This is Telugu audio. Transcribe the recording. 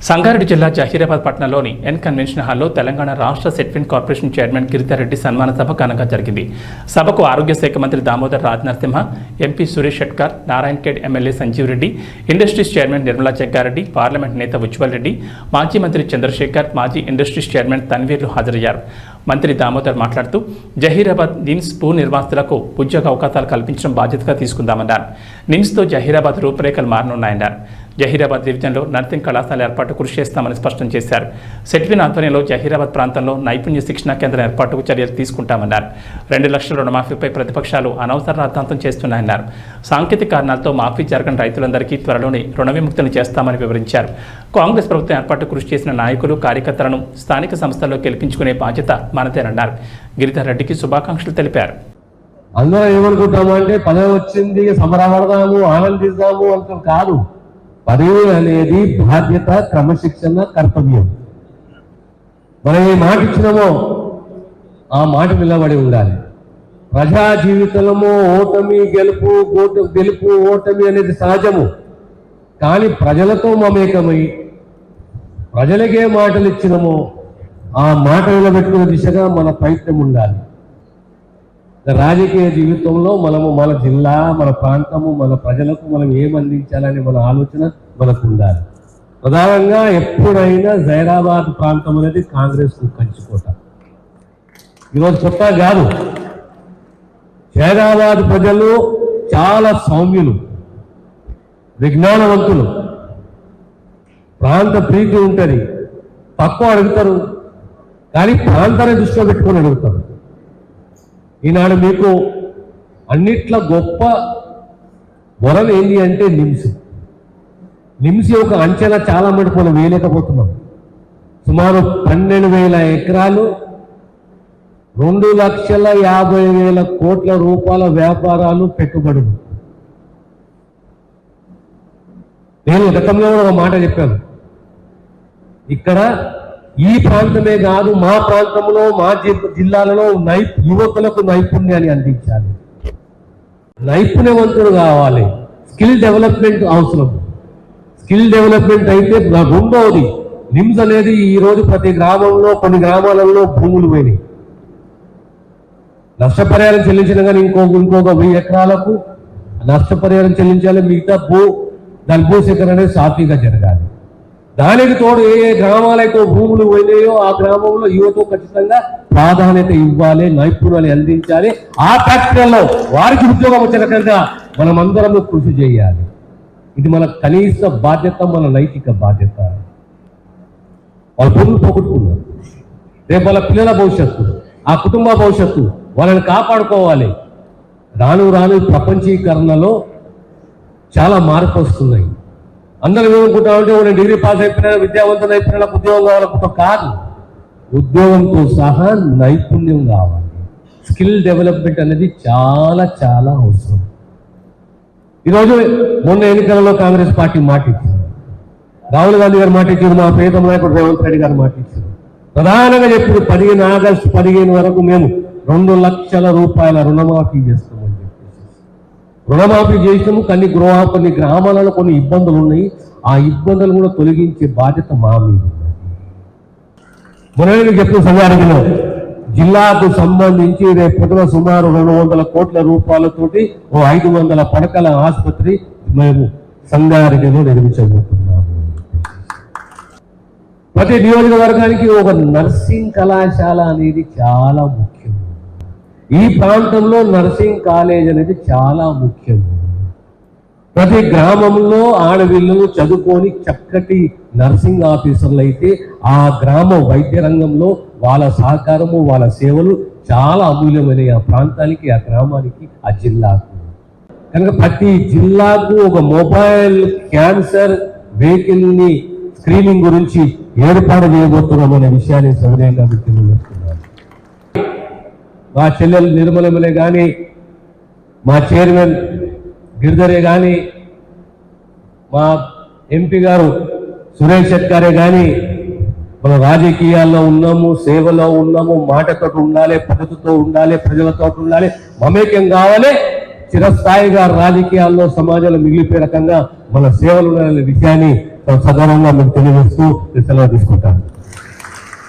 సంగారెడ్డి జిల్లా జహీరాబాద్ పట్టణంలోని ఎన్ కన్వెన్షన్ హాల్లో తెలంగాణ రాష్ట్ర సెట్విన్ కార్పొరేషన్ చైర్మన్ గిరిధారెడ్డి సన్మాన సభ ఘనంగా జరిగింది. సభకు ఆరోగ్య శాఖ మంత్రి Damodar Rajanarasimha, MP Suresh Shetkar, Narayankhed MLA Sanjeev Reddy, industries chairman Nirmala Jaggareddy, parliament నేత ఉజ్వల్ రెడ్డి, మాజీ మంత్రి చంద్రశేఖర్, మాజీ ఇండస్ట్రీస్ చైర్మన్ తన్వీర్లు హాజరయ్యారు. మంత్రి దామోదర్ మాట్లాడుతూ జహీరాబాద్ నిమ్స్ భూ నిర్వాసితులకు ఉద్యోగ అవకాశాలు కల్పించడం బాధ్యతగా తీసుకుందామన్నారు. నిమ్స్తో జహీరాబాద్ రూపురేఖలు మారనున్నాయన్నారు. జహీరాబాద్ డివిజన్లో నర్సింగ్ కళాశాల ఏర్పాటు కృషి చేస్తామని స్పష్టం చేశారు. సెట్విన్ ఆధ్వర్యంలో జహీరాబాద్ ప్రాంతంలో నైపుణ్య శిక్షణా కేంద్రం ఏర్పాటుకు చర్యలు తీసుకుంటామన్నారు. 2 లక్షల రుణమాఫీపై ప్రతిపక్షాలు అనవసర రాద్ధాంతం చేస్తున్నాయన్నారు. సాంకేతిక కారణాలతో మాఫీ జరగని రైతులందరికీ త్వరలోనే రుణ విముక్తిని చేస్తామని వివరించారు. కాంగ్రెస్ ప్రభుత్వం ఏర్పాటు కృషి చేసిన నాయకులు, కార్యకర్తలను స్థానిక సంస్థల్లో గెలిపించుకునే బాధ్యత మనదేనన్నారు. గిరిధర్ రెడ్డికి శుభాకాంక్షలు తెలిపారు. అందరూ ఏమనుకుంటామంటే పదవి వచ్చింది సంబరపడదాము, ఆనందిద్దాము అంటాం. కాదు, పదవి అనేది బాధ్యత, క్రమశిక్షణ, కర్తవ్యం. మనం ఏ మాట ఇచ్చినామో ఆ మాట నిలబడి ఉండాలి. ప్రజా జీవితంలో ఓటమి గెలుపు ఓటమి అనేది సహజము. కానీ ప్రజలతో మమేకమై ప్రజలకే మాటలు ఇచ్చినామో ఆ మాట నిలబెట్టుకునే దిశగా మన ప్రయత్నం ఉండాలి. రాజకీయ జీవితంలో మనము మన జిల్లా, మన ప్రాంతము, మన ప్రజలకు మనం ఏం అందించాలనే మన ఆలోచన మనకు ఉండాలి. ప్రధానంగా ఎప్పుడైనా జైరాబాద్ ప్రాంతం అనేది కాంగ్రెస్ కంచుకోట. ఈరోజు కొత్త కాదు. జైరాబాద్ ప్రజలు చాలా సౌమ్యులు, విజ్ఞానవంతులు, ప్రాంత ప్రీతి ఉంటుంది. తక్కువ అడుగుతారు కానీ ప్రాంతాన్ని దృష్టిలో పెట్టుకొని అడుగుతారు. ఈనాడు మీకు అన్నిట్ల గొప్ప వరం ఏంటి అంటే నిమ్స్ యొక్క అంచనా చాలా మటుకు మనం వేయలేకపోతున్నాం. సుమారు 12,000 ఎకరాలు, 2,50,000 కోట్ల రూపాయల వ్యాపారాలు, పెట్టుబడులు. నేను గతంలో ఒక మాట చెప్పాను. ఇక్కడ ఈ ప్రాంతమే కాదు, మా ప్రాంతంలో, మా జిల్లాలలో యువకులకు నైపుణ్యాన్ని అందించాలి. నైపుణ్యవంతులు కావాలి. స్కిల్ డెవలప్మెంట్ అవసరం. స్కిల్ డెవలప్మెంట్ అయితే రెండవది, నిమ్స్ అనేది ఈరోజు ప్రతి గ్రామంలో, కొన్ని గ్రామాలలో భూములు పోయినాయి. నష్టపరిహారం చెల్లించిన కానీ ఇంకొక 1000 ఎకరాలకు నష్టపరిహారం చెల్లించాలి. మిగతా దాని భూసేకరణ అనేది సాఫీగా జరగాలి. దానికి తోడు ఏ గ్రామాలైతే భూములు పోయినాయో ఆ గ్రామంలో యువతకు ఖచ్చితంగా ప్రాధాన్యత ఇవ్వాలి, నైపుణ్యాలు అందించాలి. ఆ ఫ్యాక్టరీలో వారికి ఉద్యోగం వచ్చే రకంగా మనమందరం కృషి చేయాలి. ఇది మన కనీస బాధ్యత, మన నైతిక బాధ్యత. వాళ్ళ భూములు పోగొట్టుకున్నారు. రేపు వాళ్ళ పిల్లల భవిష్యత్తు, ఆ కుటుంబ భవిష్యత్తు, వాళ్ళని కాపాడుకోవాలి. రాను రాను ప్రపంచీకరణలో చాలా మార్పు వస్తున్నాయి. అందరూ ఏమనుకుంటామంటే ఒక డిగ్రీ పాస్ అయిపోయినా, విద్యావంతులు అయిపోయినా ఉద్యోగం కావాలనుకుంటాం. కాదు, ఉద్యోగంతో సహా నైపుణ్యం కావాలి. స్కిల్ డెవలప్మెంట్ అనేది చాలా చాలా అవసరం. ఈరోజు మొన్న ఎన్నికలలో కాంగ్రెస్ పార్టీ మాట ఇచ్చింది, రాహుల్ గాంధీ గారు మాట ఇచ్చారు, మా ప్రియతమ నాయకుడు రేవంత్ రెడ్డి గారు మాట ఇచ్చారు. ప్రధానంగా చెప్పారు 15 ఆగస్టు 15 వరకు మేము 2 లక్షల రూపాయల రుణమాఫీ చేస్తామని చెప్పేసి. రుణమాఫీ చేసినాము. కొన్ని గ్రామాలలో కొన్ని ఇబ్బందులు ఉన్నాయి. ఆ ఇబ్బందులు కూడా తొలగించే బాధ్యత మా మీద. మొన్న చెప్పిన సంగారెడ్డిలో జిల్లాకు సంబంధించి రేపు పొద్దున సుమారు 200 కోట్ల రూపాయలతోటి 500 పడకల ఆసుపత్రి మేము సంగారెడ్డిలో నిర్మించబోతున్నాము. ప్రతి నియోజకవర్గానికి ఒక నర్సింగ్ కళాశాల అనేది చాలా ముఖ్యం. ఈ ప్రాంతంలో నర్సింగ్ కాలేజ్ అనేది చాలా ముఖ్యం. ప్రతి గ్రామంలో ఆడపిల్లలు చదువుకొని చక్కటి నర్సింగ్ ఆఫీసర్లు అయితే ఆ గ్రామ వైద్య రంగంలో వాళ్ళ సహకారము, వాళ్ళ సేవలు చాలా అమూల్యమైన ఆ ప్రాంతానికి, ఆ గ్రామానికి, ఆ జిల్లాకు. కనుక ప్రతి జిల్లాకు ఒక మొబైల్ క్యాన్సర్ వెహికల్ ని స్క్రీనింగ్ గురించి ఏర్పాటు చేయబోతున్నామనే విషయాన్ని సవినయంగా గుర్తిస్తున్నాను. మా చెల్లెలు నిర్మలమలే కానీ, మా చైర్మన్ గిరిధరే కానీ, మా ఎంపీ గారు సురేష్ షెట్కారే కానీ, మనం రాజకీయాల్లో ఉన్నాము, సేవలో ఉన్నాము, మాటతో ఉండాలి, పద్ధతితో ఉండాలి, ప్రజలతో ఉండాలి, మమేకం కావాలి. చిరస్థాయిగా రాజకీయాల్లో, సమాజంలో మిగిలిపోయే రకంగా మన సేవలు ఉండాలనే విషయాన్ని సగౌరవంగా మీకు తెలియజేస్తూ సెలవు తీసుకుంటాను.